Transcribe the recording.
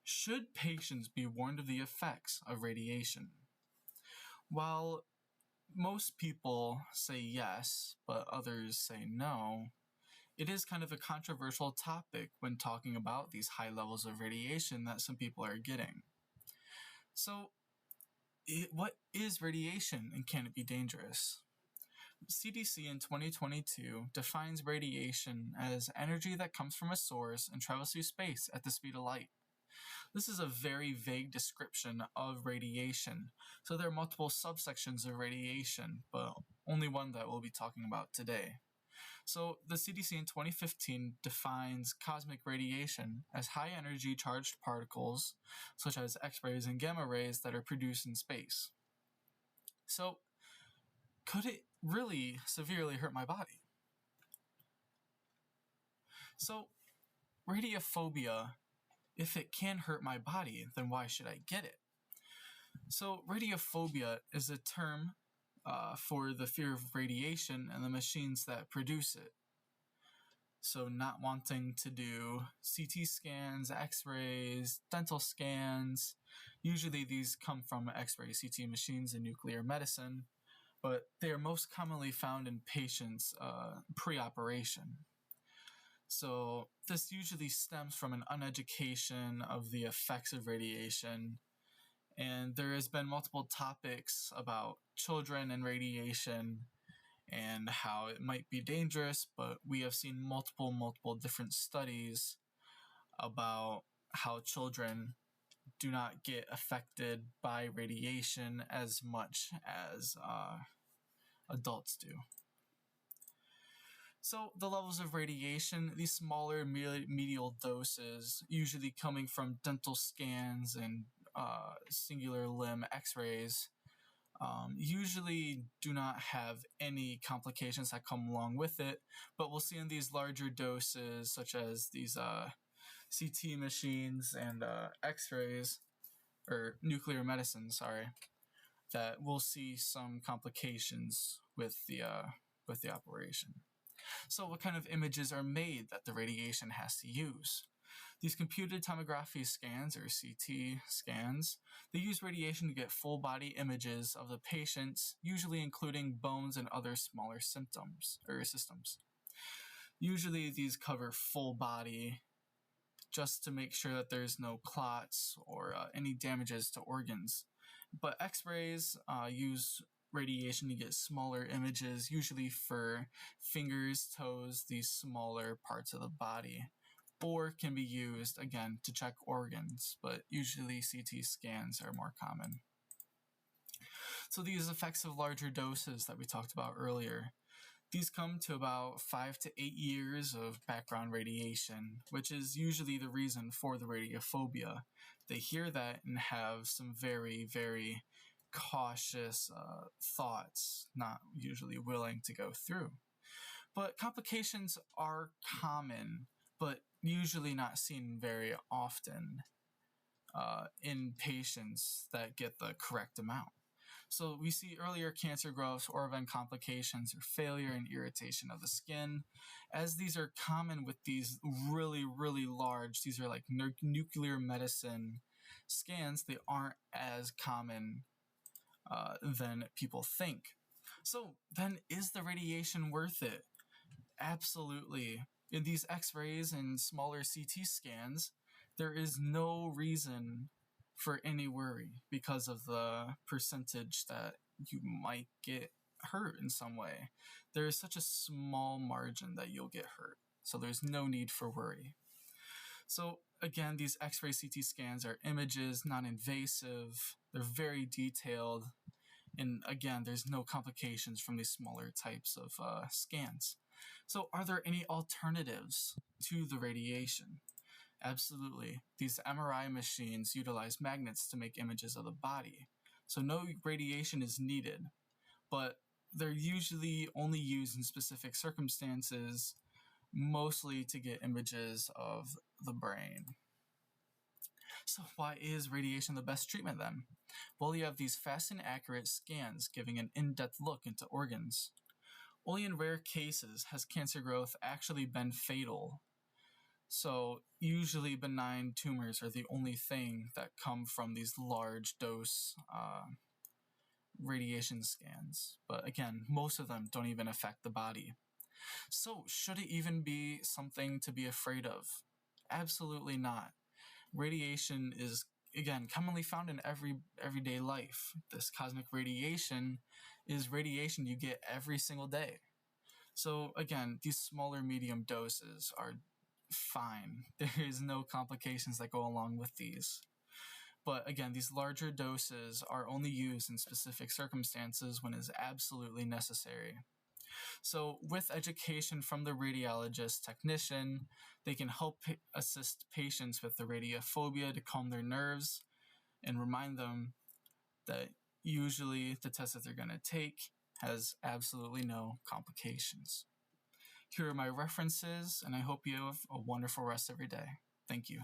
Should patients be warned of the effects of radiation? While most people say yes, but others say no, it is kind of a controversial topic when talking about these high levels of radiation that some people are getting. So, what is radiation and can it be dangerous? CDC in 2022 defines radiation as energy that comes from a source and travels through space at the speed of light. This is a very vague description of radiation, so there are multiple subsections of radiation, but only one that we'll be talking about today. So the CDC in 2015 defines cosmic radiation as high-energy charged particles, such as X-rays and gamma rays, that are produced in space. So, could it really severely hurt my body? So, radiophobia, if it can hurt my body, then why should I get it? So, radiophobia is a term for the fear of radiation and the machines that produce it. So, not wanting to do CT scans, X-rays, dental scans. Usually these come from X-ray CT machines in nuclear medicine, but they are most commonly found in patients pre-operation. So this usually stems from an uneducation of the effects of radiation, and there has been multiple topics about children and radiation and how it might be dangerous, but we have seen multiple different studies about how children do not get affected by radiation as much as adults do. So the levels of radiation, these smaller medial doses, usually coming from dental scans and singular limb X-rays, usually do not have any complications that come along with it, but we'll see in these larger doses, such as these CT machines and X-rays, or nuclear medicine, that we'll see some complications with the operation. So what kind of images are made that the radiation has to use? These computed tomography scans, or CT scans, they use radiation to get full body images of the patients, usually including bones and other smaller systems. Usually these cover full body, just to make sure that there's no clots or any damages to organs. But X-rays use radiation to get smaller images, usually for fingers, toes, these smaller parts of the body, or can be used, again, to check organs, but usually CT scans are more common. So these effects of larger doses that we talked about earlier, these come to about 5 to 8 years of background radiation, which is usually the reason for the radiophobia. They hear that and have some very, very cautious thoughts, not usually willing to go through. But complications are common, but usually not seen very often in patients that get the correct amount. So we see earlier cancer growths or event complications or failure and irritation of the skin. As these are common with these really, really large, these are like nuclear medicine scans, they aren't as common than people think. So then, is the radiation worth it? Absolutely. In these X-rays and smaller CT scans, there is no reason for any worry because of the percentage that you might get hurt in some way. There is such a small margin that you'll get hurt, so there's no need for worry. So again, these X-ray CT scans are images, non-invasive, they're very detailed, and again, there's no complications from these smaller types of scans. So are there any alternatives to the radiation? Absolutely. These MRI machines utilize magnets to make images of the body. So no radiation is needed, but they're usually only used in specific circumstances, mostly to get images of the brain. So why is radiation the best treatment then? Well, you have these fast and accurate scans giving an in-depth look into organs. Only in rare cases has cancer growth actually been fatal. So usually benign tumors are the only thing that come from these large dose radiation scans. But again, most of them don't even affect the body. So should it even be something to be afraid of? Absolutely not. Radiation is, again, commonly found in everyday life. This cosmic radiation is radiation you get every single day. So again, these smaller medium doses are fine. There is no complications that go along with these. But again, these larger doses are only used in specific circumstances when it is absolutely necessary. So with education from the radiologist technician, they can help assist patients with the radiophobia to calm their nerves and remind them that usually the test that they're going to take has absolutely no complications. Here are my references, and I hope you have a wonderful rest of your day. Thank you.